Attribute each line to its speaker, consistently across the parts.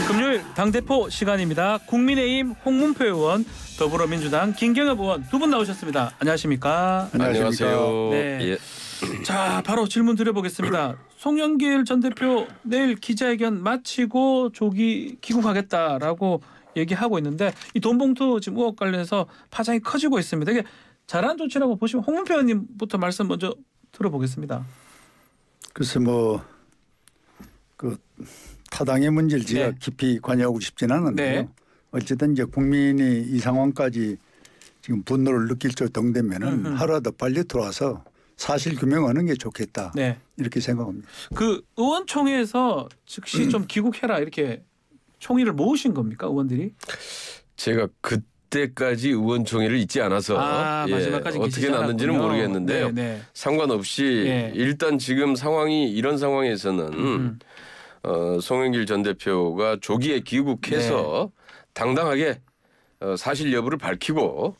Speaker 1: 금요일 당대표 시간입니다. 국민의힘 홍문표 의원, 더불어민주당 김경엽 의원 두 분 나오셨습니다. 안녕하십니까?
Speaker 2: 안녕하세요.
Speaker 1: 네.
Speaker 2: 예.
Speaker 1: 자, 바로 질문 드려보겠습니다. 송영길 전 대표 내일 기자회견 마치고 조기 귀국하겠다라고 얘기하고 있는데 이 돈봉투 지금 의혹 관련해서 파장이 커지고 있습니다. 이게 잘한 조치라고 보시면 홍문표 의원님부터 말씀 먼저 들어보겠습니다.
Speaker 3: 글쎄 그 타당의 문제를 제가
Speaker 1: 네.
Speaker 3: 깊이 관여하고 싶지는 않은데요.
Speaker 1: 네.
Speaker 3: 어쨌든 이제 국민이 이 상황까지 지금 분노를 느낄 정도면은 하루라도 빨리 들어와서 사실 규명하는 게 좋겠다.
Speaker 1: 네.
Speaker 3: 이렇게 생각합니다.
Speaker 1: 그 의원총회에서 즉시 좀 귀국해라 이렇게 총의를 모으신 겁니까, 의원들이?
Speaker 2: 제가 그때까지 의원총회를 잊지 않아서
Speaker 1: 마지막까지
Speaker 2: 어떻게 났는지는 모르겠는데요.
Speaker 1: 네.
Speaker 2: 상관없이 일단 지금 상황이 이런 상황에서는 송영길 전 대표가 조기에 귀국해서 당당하게 사실 여부를 밝히고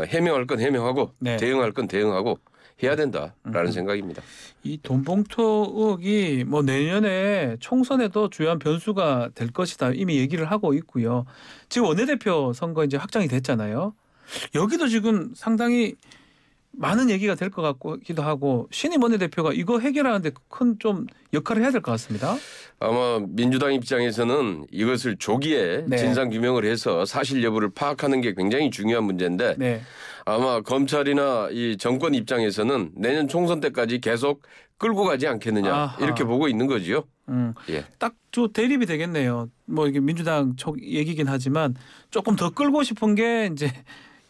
Speaker 2: 해명할 건 해명하고 대응할 건 대응하고 해야 된다라는 생각입니다.
Speaker 1: 이 돈봉투 의혹이 뭐 내년에 총선에도 주요한 변수가 될 것이다 이미 얘기를 하고 있고요. 지금 원내대표 선거 이제 확정이 됐잖아요. 여기도 지금 상당히 많은 얘기가 될 것 같기도 하고 신임 원내대표가 이거 해결하는데 큰 좀 역할을 해야 될 것 같습니다.
Speaker 2: 아마 민주당 입장에서는 이것을 조기에 진상 규명을 해서 사실 여부를 파악하는 게 굉장히 중요한 문제인데 아마 검찰이나 이 정권 입장에서는 내년 총선 때까지 계속 끌고 가지 않겠느냐 이렇게 보고 있는 거지요. 예.
Speaker 1: 딱 저 대립이 되겠네요. 뭐 이게 민주당 쪽 얘기긴 하지만 조금 더 끌고 싶은 게 이제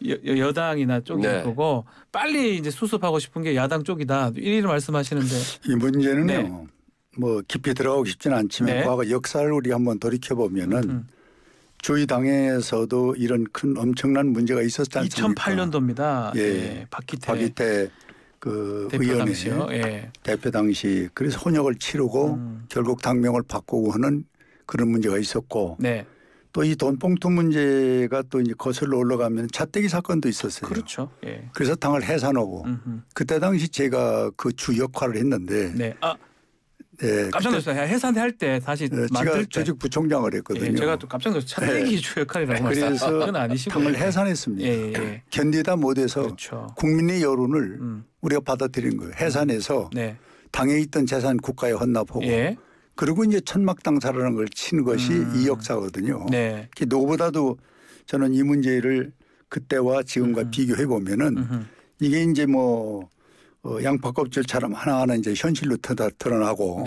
Speaker 1: 여당이나 쪽일 거고 빨리 이제 수습하고 싶은 게 야당 쪽이다. 이런 말씀하시는데
Speaker 3: 이 문제는요. 뭐 깊이 들어가고 싶지는 않지만 과거 역사를 우리가 한번 돌이켜 보면은 저희 당에서도 이런 큰 엄청난 문제가 있었지 않습니까?
Speaker 1: 2008년도입니다.
Speaker 3: 예, 박기태 그
Speaker 1: 대표
Speaker 3: 의원의
Speaker 1: 당시요.
Speaker 3: 대표 당시 그래서 혼역을 치르고 결국 당명을 바꾸고 하는 그런 문제가 있었고 또 이 돈봉투 문제가 또 이제 거슬러 올라가면 차떼기 사건도 있었어요.
Speaker 1: 그렇죠.
Speaker 3: 그래서 당을 해산하고 그때 당시 제가 그 주 역할을 했는데
Speaker 1: 깜짝 놀랐어요. 해산할 때 다시
Speaker 3: 제가 조직 부총장을 했거든요.
Speaker 1: 제가 또 깜짝 놀랐어요. 차떼기 주 역할이라고
Speaker 3: 그래서
Speaker 1: 그건 아니시고
Speaker 3: 당을 해산했습니다. 견디다 못해서 국민의 여론을 우리가 받아들인 거예요. 해산해서 당에 있던 재산 국가에 헌납하고 그리고 이제 천막당사라는 걸 친 것이 이 역사거든요. 누구보다도 저는 이 문제를 그때와 지금과 비교해 보면은 이게 이제 뭐 양파 껍질처럼 하나하나 이제 현실로 드러나고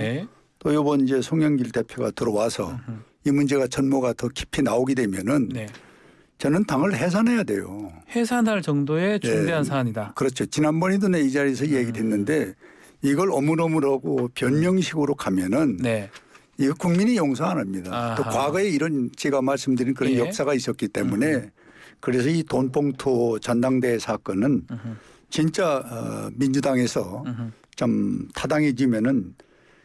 Speaker 3: 또 이번 이제 송영길 대표가 들어와서 이 문제가 전모가 더 깊이 나오게 되면은 저는 당을 해산해야 돼요.
Speaker 1: 해산할 정도의 중대한 사안이다.
Speaker 3: 그렇죠. 지난번에도 내 이 자리에서 얘기를 했는데 이걸 어물어물하고 변명식으로 가면은 이거 국민이 용서 안 합니다. 또 과거에 이런 제가 말씀드린 그런 역사가 있었기 때문에 그래서 이 돈봉투 전당대회 사건은 진짜 민주당에서 좀 타당해지면은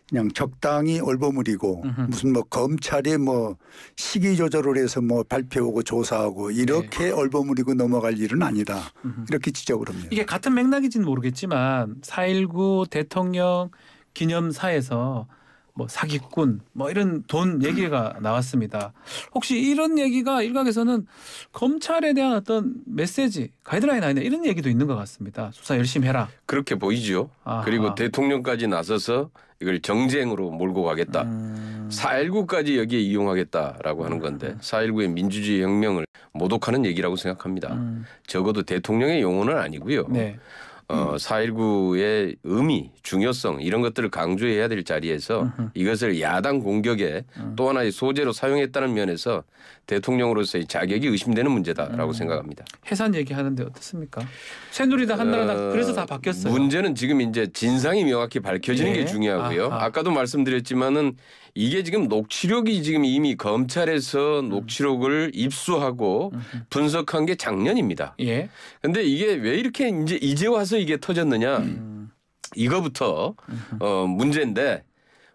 Speaker 3: 그냥 적당히 얼버무리고 무슨 뭐 검찰이 뭐 시기 조절을 해서 뭐 발표하고 조사하고 이렇게 얼버무리고 넘어갈 일은 아니다. 이렇게 지적을 합니다.
Speaker 1: 이게 같은 맥락인지는 모르겠지만 4.19 대통령 기념사에서 뭐 사기꾼 뭐 이런 돈 얘기가 나왔습니다. 혹시 이런 얘기가 일각에서는 검찰에 대한 어떤 메시지 가이드라인 아니냐 이런 얘기도 있는 것 같습니다. 수사 열심히 해라.
Speaker 2: 그렇게 보이죠. 그리고 대통령까지 나서서 이걸 정쟁으로 몰고 가겠다. 4.19까지 여기에 이용하겠다라고 하는 건데 4.19의 민주주의 혁명을 모독하는 얘기라고 생각합니다. 적어도 대통령의 용어는 아니고요. 4.19의 의미, 중요성 이런 것들을 강조해야 될 자리에서 이것을 야당 공격에 또 하나의 소재로 사용했다는 면에서 대통령으로서의 자격이 의심되는 문제다라고 생각합니다.
Speaker 1: 해산 얘기하는데 어떻습니까? 새누리당 한나라당 그래서 다 바뀌었어요.
Speaker 2: 문제는 지금 이제 진상이 명확히 밝혀지는 게 중요하고요. 아까도 말씀드렸지만은 이게 지금 녹취록이 지금 이미 검찰에서 녹취록을 입수하고 분석한 게 작년입니다. 그런데 이게 왜 이렇게 이제 와서 이게 터졌느냐? 이거부터 문제인데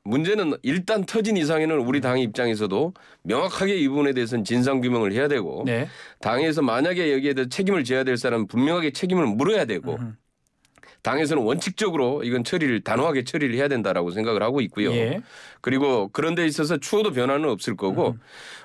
Speaker 2: 문제는 일단 터진 이상에는 우리 당의 입장에서도 명확하게 이 부분에 대해서는 진상규명을 해야 되고 당에서 만약에 여기에 대해서 책임을 져야 될 사람은 분명하게 책임을 물어야 되고 당에서는 원칙적으로 이건 단호하게 처리를 해야 된다라고 생각을 하고 있고요.
Speaker 1: 예.
Speaker 2: 그리고 그런 데 있어서 추호도 변화는 없을 거고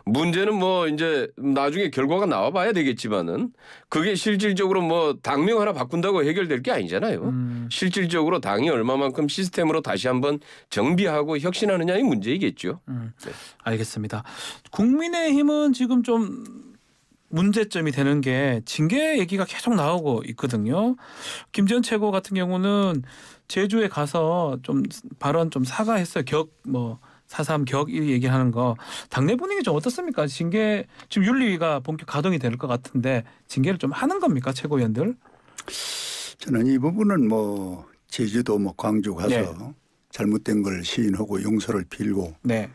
Speaker 2: 문제는 뭐 이제 나중에 결과가 나와봐야 되겠지만은 그게 실질적으로 뭐 당명 하나 바꾼다고 해결될 게 아니잖아요. 실질적으로 당이 얼마만큼 시스템으로 다시 한번 정비하고 혁신하느냐의 문제이겠죠.
Speaker 1: 네. 알겠습니다. 국민의힘은 지금 좀 문제점이 되는 게 징계 얘기가 계속 나오고 있거든요. 김재원 최고 같은 경우는 제주에 가서 좀 발언 좀 사과했어요. 4.3 격 이 얘기하는 거 당내 분위기 좀 어떻습니까? 징계 지금 윤리위가 본격 가동이 될 것 같은데 징계를 좀 하는 겁니까 최고위원들?
Speaker 3: 저는 이 부분은 뭐 제주도 광주 가서
Speaker 1: 네.
Speaker 3: 잘못된 걸 시인하고 용서를 빌고
Speaker 1: 네.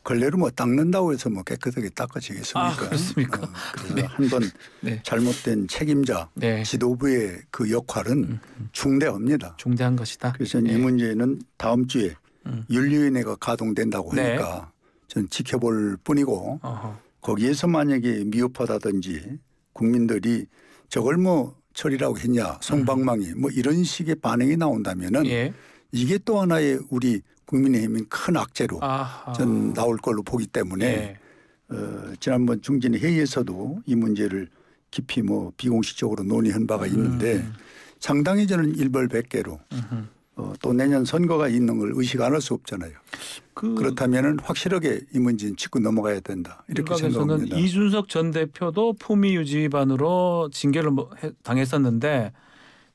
Speaker 3: 걸레로 닦는다고 해서 깨끗하게 닦아지겠습니까?
Speaker 1: 그렇습니까?
Speaker 3: 그래서
Speaker 1: 네.
Speaker 3: 한번
Speaker 1: 네.
Speaker 3: 잘못된 책임자
Speaker 1: 네.
Speaker 3: 지도부의 그 역할은 중대합니다.
Speaker 1: 중대한 것이다.
Speaker 3: 그래서 이 문제는 다음 주에 윤리위원회가 가동된다고 하니까 저는 지켜볼 뿐이고 거기에서 만약에 미흡하다든지 국민들이 저걸 처리라고 했냐 송방망이 이런 식의 반응이 나온다면은 이게 또 하나의 우리 국민의힘인 큰 악재로 전 나올 걸로 보기 때문에 지난번 중진 회의에서도 이 문제를 깊이 비공식적으로 논의한 바가 있는데 상당히 저는 일벌백계로 또 내년 선거가 있는 걸 의식 안 할 수 없잖아요. 그렇다면 확실하게 이 문제는 짚고 넘어가야 된다. 이렇게 생각합니다.
Speaker 1: 이준석 전 대표도 품위 유지 위반으로 징계를 당했었는데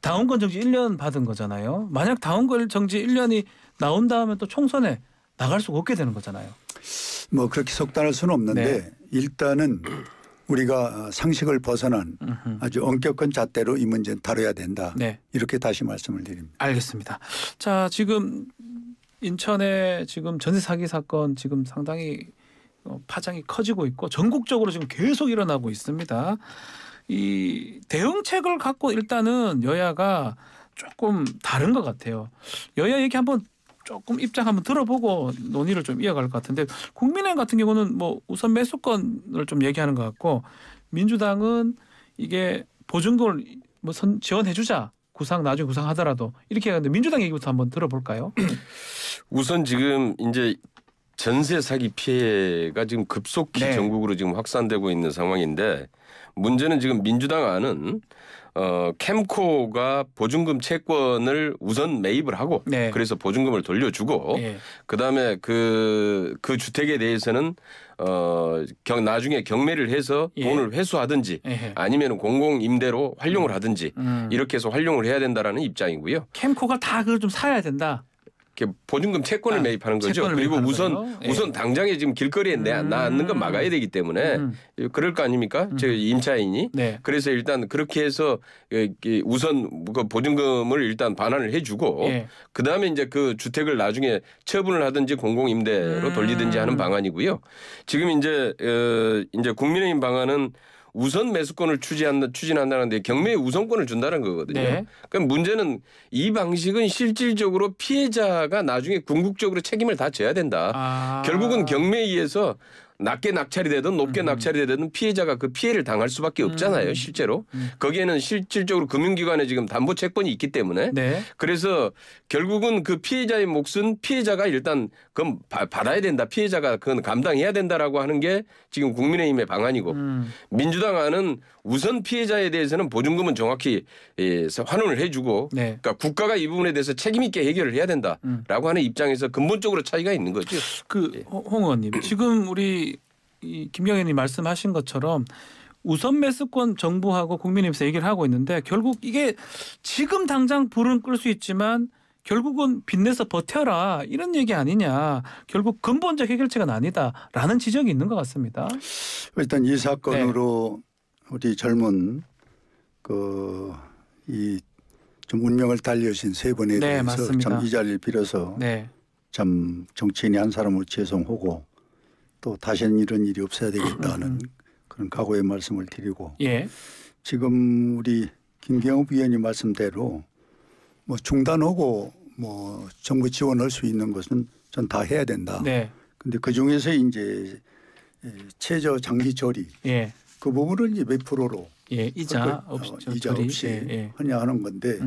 Speaker 1: 당원권 정지 1년 받은 거잖아요. 만약 당원권 정지 1년이 나온 다음에 또 총선에 나갈 수가 없게 되는 거잖아요.
Speaker 3: 그렇게 속단할 수는 없는데 일단은 우리가 상식을 벗어난 아주 엄격한 잣대로 이 문제는 다뤄야 된다. 이렇게 다시 말씀을 드립니다.
Speaker 1: 알겠습니다. 자, 지금 인천에 지금 전세 사기 사건 지금 상당히 파장이 커지고 있고 전국적으로 지금 계속 일어나고 있습니다. 이 대응책을 갖고 일단은 여야가 조금 다른 것 같아요. 여야 얘기 한번 조금 입장 한번 들어보고 논의를 좀 이어갈 것 같은데 국민의힘 같은 경우는 우선 매수권을 좀 얘기하는 것 같고 민주당은 이게 보증금을 지원해주자 나중에 구상하더라도 이렇게 하는데 민주당 얘기부터 한번 들어볼까요?
Speaker 2: 우선 지금 이제 전세 사기 피해가 지금 급속히 전국으로 지금 확산되고 있는 상황인데 문제는 지금 민주당 안은 캠코가 보증금 채권을 우선 매입을 하고 그래서 보증금을 돌려주고 그다음에 그 주택에 대해서는 나중에 경매를 해서 돈을 회수하든지 아니면 공공임대로 활용을 하든지 이렇게 해서 활용을 해야 된다라는 입장이고요.
Speaker 1: 캠코가 다 그걸 좀 사야 된다.
Speaker 2: 보증금 채권을 매입하는 거죠. 그리고 우선 당장에 지금 길거리에 놔는 건 막아야 되기 때문에 그럴 거 아닙니까? 저 임차인이. 그래서 일단 그렇게 해서 우선 보증금을 일단 반환을 해주고 그다음에 이제 그 주택을 나중에 처분을 하든지 공공임대로 돌리든지 하는 방안이고요. 지금 이제 국민의힘 방안은 우선 매수권을 추진한다는데 경매에 우선권을 준다는 거거든요. 그럼 문제는 이 방식은 실질적으로 피해자가 나중에 궁극적으로 책임을 다 져야 된다. 결국은 경매에 의해서 낮게 낙찰이 되든 높게 낙찰이 되든 피해자가 그 피해를 당할 수밖에 없잖아요. 실제로. 거기에는 실질적으로 금융기관에 지금 담보 채권이 있기 때문에 그래서 결국은 그 피해자의 몫은 피해자가 일단 그건 받아야 된다. 피해자가 그건 감당해야 된다라고 하는 게 지금 국민의힘의 방안이고 민주당 안은 우선 피해자에 대해서는 보증금은 정확히 환원을 해주고 그러니까 국가가 이 부분에 대해서 책임 있게 해결을 해야 된다라고 하는 입장에서 근본적으로 차이가 있는 거죠.
Speaker 1: 홍 의원님 지금 우리 김경현님 말씀하신 것처럼 우선 매수권 정부하고 국민의힘에서 얘기를 하고 있는데 결국 이게 지금 당장 불은 끌 수 있지만 결국은 빚내서 버텨라 이런 얘기 아니냐. 결국 근본적 해결책은 아니다라는 지적이 있는 것 같습니다.
Speaker 3: 일단 이 사건으로 우리 젊은 좀 운명을 달리신 세 분에 대해서 참 이 자리를 빌어서 참 정치인이 한 사람으로 죄송하고 또 다시는 이런 일이 없어야 되겠다는 그런 각오의 말씀을 드리고 지금 우리 김경업 위원님 말씀대로 중단하고 정부 지원할 수 있는 것은 전 다 해야 된다. 근데 그 중에서 이제 최저 장기 처리 그 부분을 이제 몇 프로로
Speaker 1: 이자 없이
Speaker 3: 하냐 하는 건데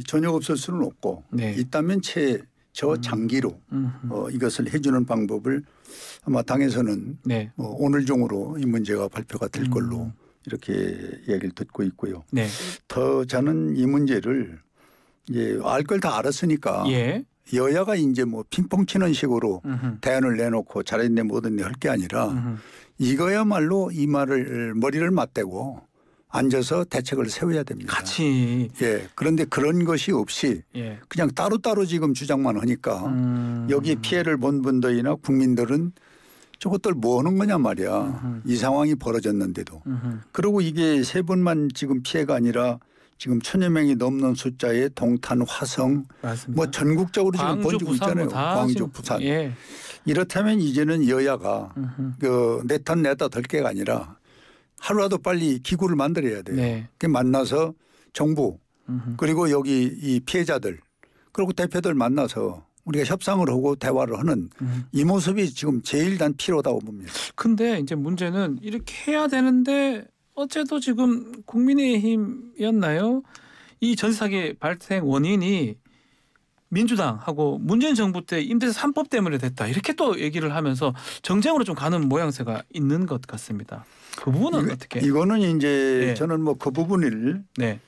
Speaker 3: 전혀 없을 수는 없고
Speaker 1: 네.
Speaker 3: 있다면 저장기로 이것을 해주는 방법을 아마 당에서는
Speaker 1: 네.
Speaker 3: 오늘 중으로 이 문제가 발표가 될 걸로 이렇게 얘기를 듣고 있고요.
Speaker 1: 네.
Speaker 3: 더 저는 이 문제를 이제 알 걸 다 알았으니까
Speaker 1: 예.
Speaker 3: 여야가 이제 뭐 핑퐁 치는 식으로 대안을 내놓고 잘했네 뭐든지 할 게 아니라 이거야말로 이 말을 머리를 맞대고 앉아서 대책을 세워야 됩니다.
Speaker 1: 같이.
Speaker 3: 예. 그런데 그런 것이 없이
Speaker 1: 예.
Speaker 3: 그냥 따로따로 지금 주장만 하니까 여기에 피해를 본 분들이나 국민들은 저것들 뭐 하는 거냐 말이야. 이 상황이 벌어졌는데도. 그리고 이게 세 번만 지금 피해가 아니라 지금 1,000여 명이 넘는 숫자의 동탄, 화성
Speaker 1: 맞습니다.
Speaker 3: 뭐 전국적으로 지금
Speaker 1: 광주,
Speaker 3: 번지고
Speaker 1: 부산
Speaker 3: 있잖아요. 광주,
Speaker 1: 지금,
Speaker 3: 부산.
Speaker 1: 예.
Speaker 3: 이렇다면 이제는 여야가 내 턴 내다 될 게가 아니라 하루라도 빨리 기구를 만들어야 돼요.
Speaker 1: 네.
Speaker 3: 만나서 정부 그리고 여기 이 피해자들 그리고 대표들 만나서 우리가 협상을 하고 대화를 하는 이 모습이 지금 제일 난 필요하다고 봅니다.
Speaker 1: 근데 이제 문제는 이렇게 해야 되는데 어제도 지금 국민의힘이었나요? 이 전세 사기 발생 원인이 민주당하고 문재인 정부 때 임대차 3법 때문에 됐다. 이렇게 또 얘기를 하면서 정쟁으로 좀 가는 모양새가 있는 것 같습니다. 그 부분은 어떻게?
Speaker 3: 이거는 이제
Speaker 1: 네.
Speaker 3: 저는 뭐 그 부분을
Speaker 1: 네.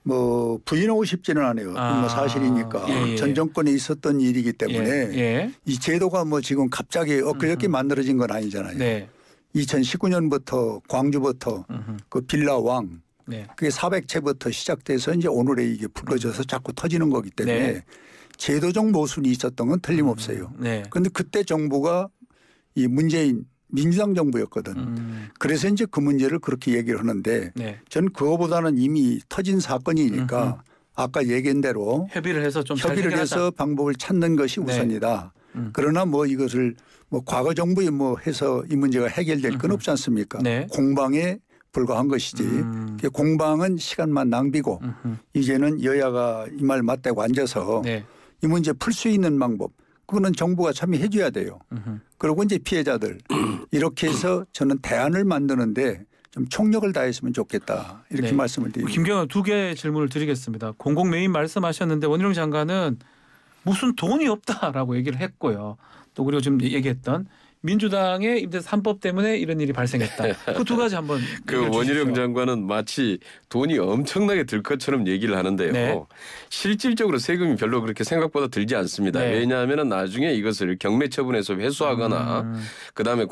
Speaker 3: 뭐 부인하고 싶지는 않아요. 뭐 사실이니까
Speaker 1: 예.
Speaker 3: 전 정권에 있었던 일이기 때문에
Speaker 1: 예.
Speaker 3: 이 제도가 뭐 지금 갑자기 엊그저께 만들어진 건 아니잖아요.
Speaker 1: 네.
Speaker 3: 2019년부터 광주부터 그 빌라왕
Speaker 1: 네.
Speaker 3: 그게 400채부터 시작돼서 이제 오늘에 이게 불거져서 자꾸 터지는 거기 때문에
Speaker 1: 네.
Speaker 3: 제도적 모순이 있었던 건 틀림없어요.
Speaker 1: 네.
Speaker 3: 그런데 그때 정부가 이 문재인 민주당 정부였거든. 그래서 이제 그 문제를 그렇게 얘기를 하는데
Speaker 1: 네.
Speaker 3: 전 그거보다는 이미 터진 사건이니까 아까 얘기한 대로
Speaker 1: 협의를 해서 좀
Speaker 3: 협의를 해서 방법을 찾는 것이
Speaker 1: 네.
Speaker 3: 우선이다. 그러나 뭐 이것을 뭐 과거 정부에 뭐 해서 이 문제가 해결될 건 없지 않습니까?
Speaker 1: 네.
Speaker 3: 공방에 불과한 것이지. 공방은 시간만 낭비고 이제는 여야가 이 말 맞대고 앉아서
Speaker 1: 네.
Speaker 3: 이 문제 풀 수 있는 방법 그거는 정부가 참여해 줘야 돼요. 그리고 이제 피해자들 이렇게 해서 저는 대안을 만드는데 좀 총력을 다했으면 좋겠다 이렇게
Speaker 1: 네.
Speaker 3: 말씀을 드립니다.
Speaker 1: 김경환 2개 질문을 드리겠습니다. 공공 매입 말씀하셨는데 원희룡 장관은 무슨 돈이 없다라고 얘기를 했고요. 또 그리고 지금 얘기했던 민주당의 임대차 3법 때문에 이런 일이 발생했다. 그 두 가지 한번
Speaker 2: 그 원희룡 장관은 마치 돈이 엄청나게 들 것처럼 얘기를 하는데요.
Speaker 1: 네.
Speaker 2: 실질적으로 세금이 별로 그렇게 생각보다 들지 않습니다.
Speaker 1: 네.
Speaker 2: 왜냐하면 나중에 이것을 경매 처분해서 회수하거나 그다음에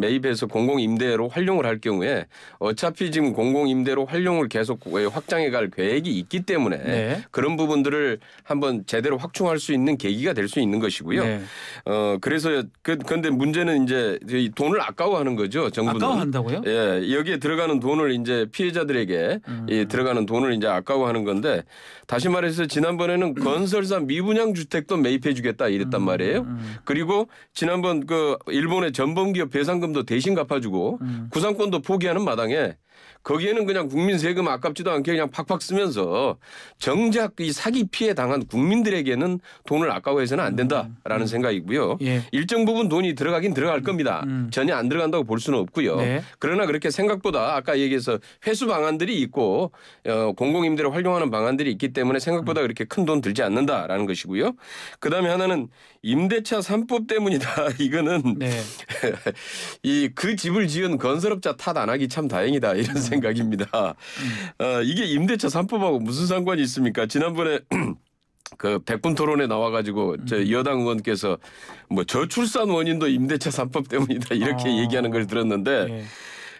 Speaker 2: 매입해서 공공 임대로 활용을 할 경우에 어차피 지금 공공 임대로 활용을 계속 확장해 갈 계획이 있기 때문에
Speaker 1: 네.
Speaker 2: 그런 부분들을 한번 제대로 확충할 수 있는 계기가 될 수 있는 것이고요.
Speaker 1: 네.
Speaker 2: 그래서 그런데 문제는 이제 돈을 아까워하는 거죠. 정부는.
Speaker 1: 아까워한다고요?
Speaker 2: 예, 여기에 들어가는 돈을 이제 피해자들에게 들어가는 돈을 이제 아까워하는 건데 다시 말해서 지난번에는 건설사 미분양 주택도 매입해주겠다 이랬단 말이에요. 그리고 지난번 그 일본의 전범기업 배상금도 대신 갚아주고 구상권도 포기하는 마당에 거기에는 그냥 국민 세금 아깝지도 않게 그냥 팍팍 쓰면서 정작 이 사기 피해 당한 국민들에게는 돈을 아까워해서는 안 된다라는 생각이고요.
Speaker 1: 예.
Speaker 2: 일정 부분 돈이 들어가긴 들어갈 겁니다. 전혀 안 들어간다고 볼 수는 없고요.
Speaker 1: 네.
Speaker 2: 그러나 그렇게 생각보다 아까 얘기해서 회수 방안들이 있고 공공임대를 활용하는 방안들이 있기 때문에 생각보다 그렇게 큰 돈 들지 않는다라는 것이고요. 그다음에 하나는 임대차 3법 때문이다. 이거는
Speaker 1: 네.
Speaker 2: 그 집을 지은 건설업자 탓 안 하기 참 다행이다 이런 생각입니다. 이게 임대차 3법하고 무슨 상관이 있습니까? 지난번에 그 100분 토론에 나와가지고 저 여당 의원께서 뭐 저출산 원인도 임대차 3법 때문이다 이렇게 얘기하는 걸 들었는데
Speaker 1: 예.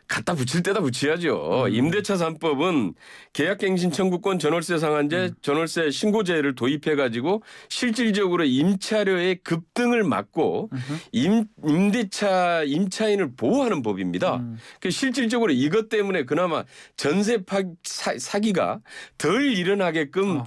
Speaker 2: 갖다 붙일 때다 붙여야죠. 임대차 3법은 계약갱신 청구권 전월세 상한제, 전월세 신고제를 도입해가지고 실질적으로 임차료의 급등을 막고 임차인을 보호하는 법입니다. 실질적으로 이것 때문에 그나마 전세 사기가 덜 일어나게끔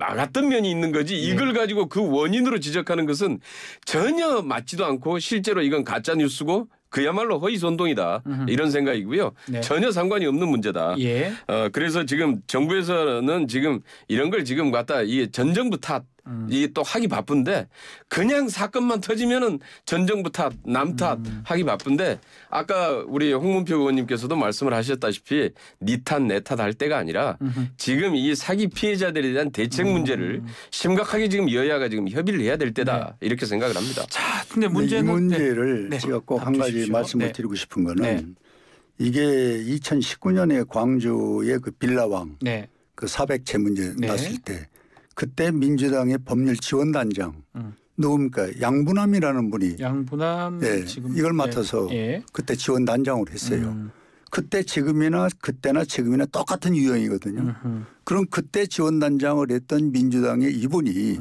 Speaker 2: 막았던 면이 있는 거지. 이걸 가지고 그 원인으로 지적하는 것은 전혀 맞지도 않고 실제로 이건 가짜 뉴스고. 그야말로 허위선동이다 이런 생각이고요.
Speaker 1: 네.
Speaker 2: 전혀 상관이 없는 문제다.
Speaker 1: 예.
Speaker 2: 그래서 지금 정부에서는 지금 이런 걸 지금 갖다 이게 전 정부 탓 이게 또 하기 바쁜데 그냥 사건만 터지면은 전 정부 탓, 남 탓 하기 바쁜데 아까 우리 홍문표 의원님께서도 말씀을 하셨다시피 니 탓, 내 탓 할 때가 아니라 지금 이 사기 피해자들에 대한 대책 문제를 심각하게 지금 여야가 지금 협의를 해야 될 때다 이렇게 생각을 합니다.
Speaker 1: 자, 근데 문제는
Speaker 3: 이 문제를 제가 꼭 한 가지 말씀을 드리고 싶은 거는 이게 2019년에 광주의 그 빌라왕 그 400채 문제 났을 때 그때 민주당의 법률 지원단장 누굽니까? 양부남이라는 분이
Speaker 1: 양부남 지금
Speaker 3: 이걸 맡아서 그때 지원단장으로 했어요. 그때 지금이나 그때나 지금이나 똑같은 유형이거든요. 그럼 그때 지원단장을 했던 민주당의 이분이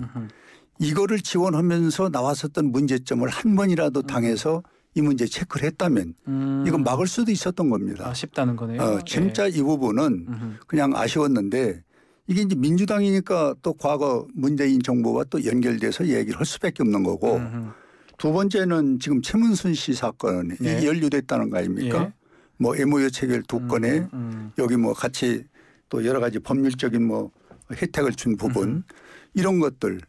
Speaker 3: 이거를 지원하면서 나왔었던 문제점을 한 번이라도 당해서 이 문제 체크를 했다면 이건 막을 수도 있었던 겁니다.
Speaker 1: 아쉽다는 거네요.
Speaker 3: 진짜 이 부분은 그냥 아쉬웠는데 이게 이제 민주당이니까 또 과거 문재인 정부와 또 연결돼서 얘기를 할 수밖에 없는 거고 두 번째는 지금 최문순 씨 사건이 연루됐다는 거 아닙니까? 뭐 MOU 체결 2건에 여기 뭐 같이 또 여러 가지 법률적인 뭐 혜택을 준 부분 이런 것들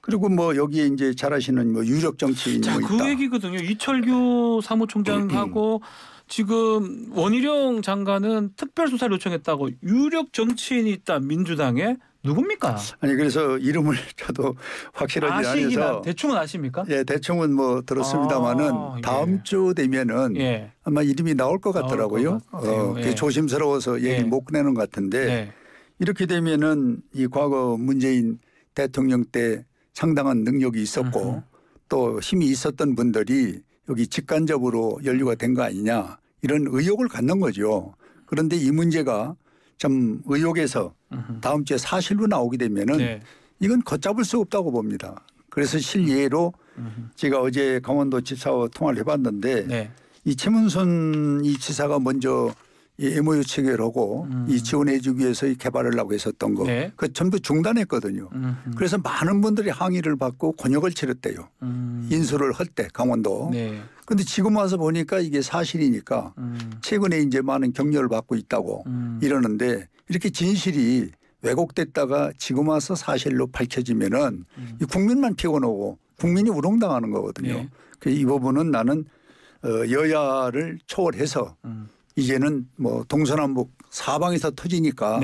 Speaker 3: 그리고 뭐 여기에 이제 잘 아시는 뭐 유력 정치인이
Speaker 1: 자,
Speaker 3: 뭐
Speaker 1: 그
Speaker 3: 있다.
Speaker 1: 얘기거든요. 이철규 사무총장하고 지금 원희룡 장관은 특별수사를 요청했다고 유력 정치인이 있다 민주당에 누굽니까?
Speaker 3: 아니 그래서 이름을 저도 확실하지 않아서
Speaker 1: 대충은 아십니까?
Speaker 3: 예, 대충은 뭐 들었습니다마는 다음 주 되면은 아마 이름이 나올 것 같더라고요. 그게 조심스러워서 얘기 못 꺼내는 것 같은데 이렇게 되면은 이 과거 문재인 대통령 때 상당한 능력이 있었고 또 힘이 있었던 분들이 여기 직간접으로 연루가 된 거 아니냐 이런 의혹을 갖는 거죠. 그런데 이 문제가 참 의혹에서 다음 주에 사실로 나오게 되면은 이건 걷잡을 수 없다고 봅니다. 그래서 실예로 제가 어제 강원도 지사와 통화를 해봤는데 이 최문순 이 지사가 먼저 이 MOU 체결하고 이 지원해 주기 위해서 이 개발을 하고 했었던 거 그 전부 중단했거든요. 그래서 많은 분들이 항의를 받고 곤욕을 치렀대요. 인수를 할 때 강원도. 그런데 지금 와서 보니까 이게 사실이니까 최근에 이제 많은 격려를 받고 있다고 이러는데 이렇게 진실이 왜곡됐다가 지금 와서 사실로 밝혀지면은 이 국민만 피곤하고 국민이 우롱당하는 거거든요. 그래서 이 부분은 나는 여야를 초월해서 이제는 뭐 동서남북 사방에서 터지니까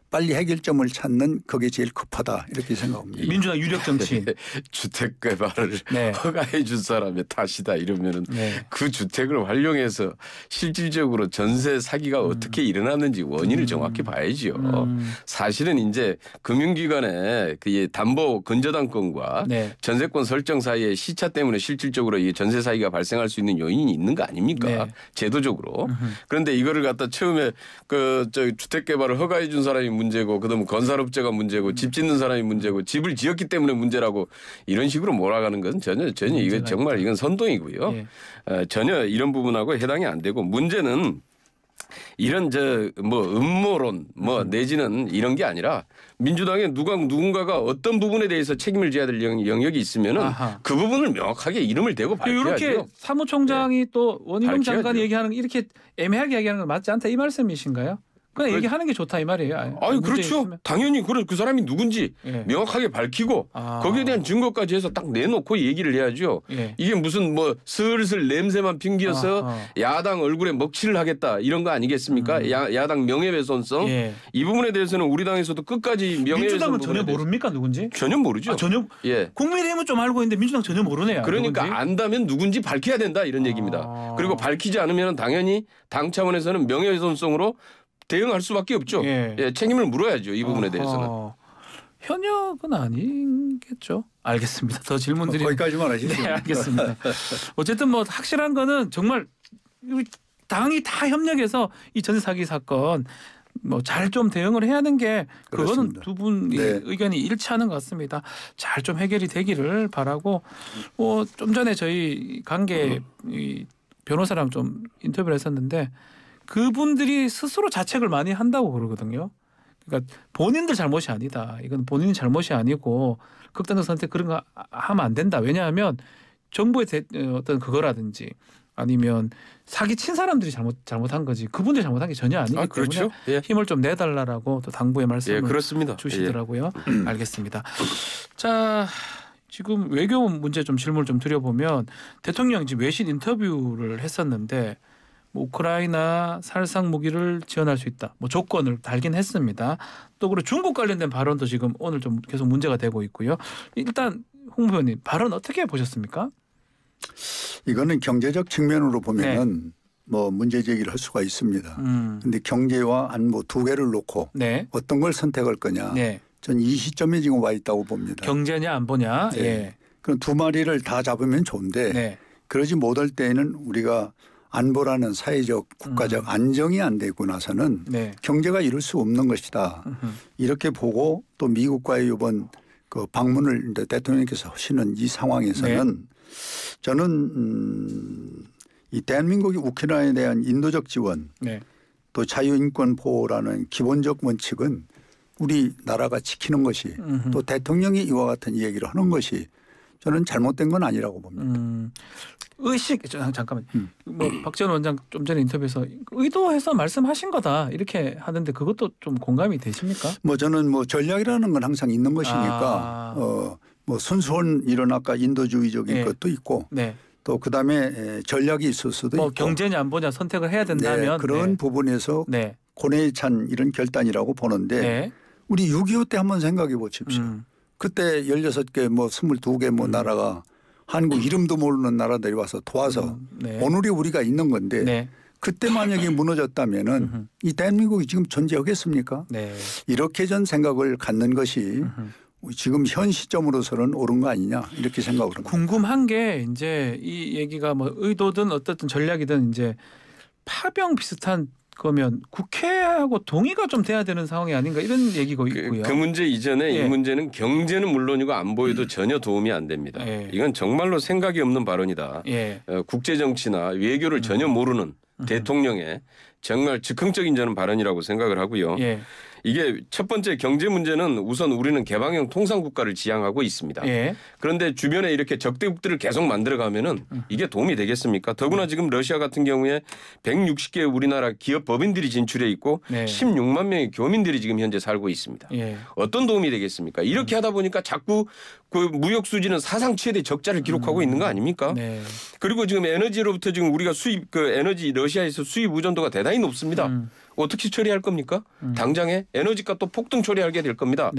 Speaker 3: 빨리 해결점을 찾는 그게 제일 급하다 이렇게 생각합니다.
Speaker 1: 민주당 유력 정치인.
Speaker 2: 주택 개발을 허가해 준 사람의 탓이다 이러면은 그 주택을 활용해서 실질적으로 전세 사기가 어떻게 일어났는지 원인을 정확히 봐야지요. 사실은 이제 금융기관의 그 담보 근저당권과 전세권 설정 사이에 시차 때문에 실질적으로 이 전세 사기가 발생할 수 있는 요인이 있는 거 아닙니까? 제도적으로. 그런데 이거를 갖다 처음에 그 저 주택 개발을 허가해 준 사람이 문제고 그다음 건설업자가 문제고 집 짓는 사람이 문제고 집을 지었기 때문에 문제라고 이런 식으로 몰아가는 것은 전혀 이거 정말 이건 선동이고요. 전혀 이런 부분하고 해당이 안 되고 문제는 이런 뭐 음모론 뭐 내지는 이런 게 아니라 민주당에 누군가가 어떤 부분에 대해서 책임을 져야 될 영역이 있으면은 그 부분을 명확하게 이름을 대고 밝혀야죠.
Speaker 1: 이렇게 사무총장이 또 원희룡 장관이 얘기하는 이렇게 애매하게 얘기하는 건 맞지 않다 이 말씀이신가요? 그냥 얘기하는 게 좋다 이 말이에요.
Speaker 2: 아니 그렇죠. 있으면. 당연히 그 사람이 누군지 명확하게 밝히고 거기에 대한 증거까지 해서 딱 내놓고 얘기를 해야죠. 이게 무슨 뭐 슬슬 냄새만 핑기어서 야당 얼굴에 먹칠을 하겠다 이런 거 아니겠습니까? 야당 명예훼손성 이 부분에 대해서는 우리 당에서도 끝까지 명예훼손
Speaker 1: 민주당은 전혀 모릅니까 누군지?
Speaker 2: 전혀 모르죠.
Speaker 1: 전혀 국민의힘은 좀 알고 있는데 민주당 전혀 모르네요.
Speaker 2: 그러니까 누군지? 안다면 누군지 밝혀야 된다 이런 얘기입니다. 그리고 밝히지 않으면 당연히 당 차원에서는 명예훼손성으로 대응할 수밖에 없죠. 책임을 물어야죠. 이 부분에 대해서는.
Speaker 1: 현역은 아니겠죠. 알겠습니다. 더 질문 드리면
Speaker 3: 거기까지만 하시죠.
Speaker 1: 네, 알겠습니다. 어쨌든 뭐 확실한 거는 정말 당이 다 협력해서 이 전세 사기 사건 뭐 잘 좀 대응을 해야 하는 게 그거는 두 분이 의견이 일치하는 것 같습니다. 잘 좀 해결이 되기를 바라고 좀 전에 저희 관계 변호사랑 좀 인터뷰를 했었는데 그분들이 스스로 자책을 많이 한다고 그러거든요. 그러니까 본인들 잘못이 아니다. 이건 본인 잘못이 아니고 극단적 선택 그런 거 하면 안 된다. 왜냐하면 정부의 어떤 그거라든지 아니면 사기 친 사람들이 잘못한 거지 그분들이 잘못한 게 전혀 아니기 때문에
Speaker 2: 그렇죠. 예.
Speaker 1: 힘을 좀 내달라고 또 당부의 말씀을
Speaker 2: 그렇습니다.
Speaker 1: 주시더라고요. 알겠습니다. 자, 지금 외교 문제 좀 질문을 좀 드려보면 대통령이 지금 외신 인터뷰를 했었는데 뭐 우크라이나 살상 무기를 지원할 수 있다. 뭐 조건을 달긴 했습니다. 또 그리고 중국 관련된 발언도 지금 오늘 좀 계속 문제가 되고 있고요. 일단 홍 의원님 발언 어떻게 보셨습니까?
Speaker 3: 이거는 경제적 측면으로 보면은 뭐 문제 제기를 할 수가 있습니다. 그런데 경제와 안보 두 개를 놓고 어떤 걸 선택할 거냐. 전 이 시점에 지금 와 있다고 봅니다.
Speaker 1: 경제냐 안보냐.
Speaker 3: 그럼 두 마리를 다 잡으면 좋은데 그러지 못할 때에는 우리가 안보라는 사회적 국가적 안정이 안 되고 나서는 경제가 이룰 수 없는 것이다. 이렇게 보고 또 미국과의 이번 그 방문을 대통령께서 하시는 이 상황에서는 저는 이 대한민국이 우크라이나에 대한 인도적 지원 또 자유인권 보호라는 기본적 원칙은 우리나라가 지키는 것이 또 대통령이 이와 같은 이야기를 하는 것이 저는 잘못된 건 아니라고 봅니다.
Speaker 1: 의식 잠깐만 뭐 박지원 원장 좀 전에 인터뷰에서 의도해서 말씀하신 거다 이렇게 하는데 그것도 좀 공감이 되십니까?
Speaker 3: 뭐 저는 뭐 전략이라는 건 항상 있는 것이니까 뭐 순수한 이런 아까 인도주의적인 것도 있고 또 그다음에 전략이 있을 수도
Speaker 1: 뭐
Speaker 3: 있고
Speaker 1: 경제냐 안보냐 선택을 해야 된다면
Speaker 3: 그런 부분에서 고뇌에 찬 이런 결단이라고 보는데 우리 6.25 때 한번 생각해 보십시오. 그때 16개 뭐 22개 뭐 나라가 한국 이름도 모르는 나라들이 와서 도와서 오늘이 우리가 있는 건데 그때 만약에 무너졌다면은 이 대한민국이 지금 존재하겠습니까? 이렇게 전 생각을 갖는 것이 지금 현 시점으로서는 옳은 거 아니냐 이렇게 생각을 합니다.
Speaker 1: 궁금한 게 이제 이 얘기가 뭐 의도든 어떻든 전략이든 이제 파병 비슷한 그러면 국회하고 동의가 좀 돼야 되는 상황이 아닌가 이런 얘기가 있고요.
Speaker 2: 그 문제 이전에 이 문제는 경제는 물론이고 안보에도 전혀 도움이 안 됩니다. 이건 정말로 생각이 없는 발언이다. 국제 정치나 외교를 전혀 모르는 대통령의 정말 즉흥적인 저는 발언이라고 생각을 하고요. 이게 첫 번째 경제 문제는 우선 우리는 개방형 통상 국가를 지향하고 있습니다. 그런데 주변에 이렇게 적대국들을 계속 만들어가면은 이게 도움이 되겠습니까? 더구나 지금 러시아 같은 경우에 160개 우리나라 기업 법인들이 진출해 있고 16만 명의 교민들이 지금 현재 살고 있습니다. 어떤 도움이 되겠습니까? 이렇게 하다 보니까 자꾸 그 무역 수지는 사상 최대 적자를 기록하고 있는 거 아닙니까? 그리고 지금 에너지로부터 지금 우리가 수입 그 에너지 러시아에서 수입 의존도가 대단히 높습니다. 어떻게 처리할 겁니까? 당장에 에너지값 또 폭등 처리하게 될 겁니다.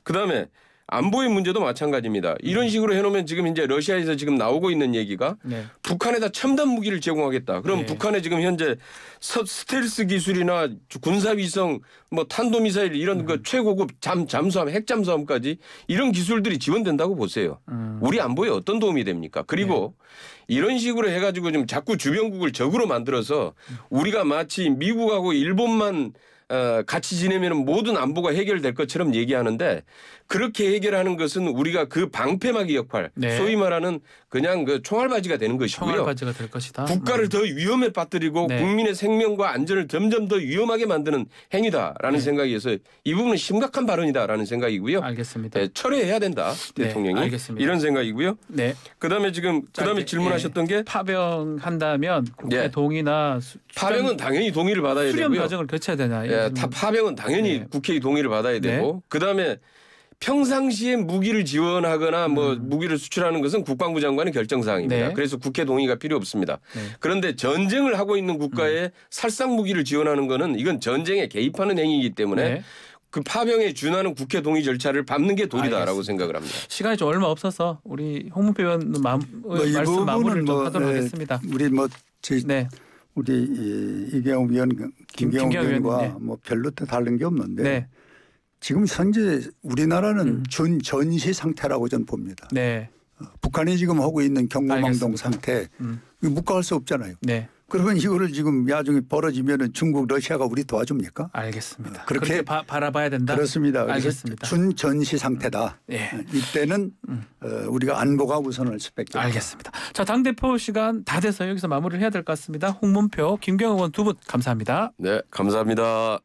Speaker 2: 그다음에 안보의 문제도 마찬가지입니다. 이런 식으로 해놓으면 지금 이제 러시아에서 지금 나오고 있는 얘기가 북한에다 첨단 무기를 제공하겠다. 그럼 북한에 지금 현재 스텔스 기술이나 군사위성 뭐 탄도미사일 이런 거 최고급 잠수함 핵잠수함까지 이런 기술들이 지원된다고 보세요. 우리 안보에 어떤 도움이 됩니까? 그리고 이런 식으로 해가지고 좀 자꾸 주변국을 적으로 만들어서 우리가 마치 미국하고 일본만 같이 지내면 모든 안보가 해결될 것처럼 얘기하는데 그렇게 해결하는 것은 우리가 그 방패막이 역할 소위 말하는 그냥 그 총알바지가 되는 것이고요.
Speaker 1: 총알바지가 될 것이다.
Speaker 2: 국가를 더 위험에 빠뜨리고 국민의 생명과 안전을 점점 더 위험하게 만드는 행위다라는 생각에서 이 부분은 심각한 발언이다라는 생각이고요.
Speaker 1: 알겠습니다.
Speaker 2: 철회해야 된다 대통령이
Speaker 1: 알겠습니다.
Speaker 2: 이런 생각이고요. 그다음에 지금 그다음에 질문하셨던 게
Speaker 1: 파병한다면 국회 동의나
Speaker 2: 파병은 당연히 동의를 받아야 되고요.
Speaker 1: 수렴 과정을 거쳐야 되냐?
Speaker 2: 파병은 당연히 국회의 동의를 받아야 되고 그다음에 평상시에 무기를 지원하거나 뭐 무기를 수출하는 것은 국방부 장관의 결정 사항입니다. 그래서 국회 동의가 필요 없습니다. 그런데 전쟁을 하고 있는 국가에 살상 무기를 지원하는 것은 이건 전쟁에 개입하는 행위이기 때문에 그 파병에 준하는 국회 동의 절차를 밟는 게 도리다라고 생각을 합니다.
Speaker 1: 시간이 좀 얼마 없어서 우리 홍문표 의원 말씀 마무리를 좀 하도록 하겠습니다.
Speaker 3: 우리 우리 이경우 위원, 김경우 위원과 뭐 별로 다른 게 없는데 지금 현재 우리나라는 전시 상태라고 저는 봅니다. 북한이 지금 하고 있는 경고망동 상태 묵과할 수 없잖아요. 그러면 이거를 지금 나중에 벌어지면 중국, 러시아가 우리 도와줍니까?
Speaker 1: 알겠습니다. 그렇게 바라봐야 된다?
Speaker 3: 그렇습니다.
Speaker 1: 알겠습니다.
Speaker 3: 준전시 상태다. 이때는 우리가 안보가 우선할 수밖에 없다.
Speaker 1: 알겠습니다. 자, 당대표 시간 다 돼서 여기서 마무리를 해야 될 것 같습니다. 홍문표, 김경우 의원 두 분 감사합니다.
Speaker 2: 네, 감사합니다.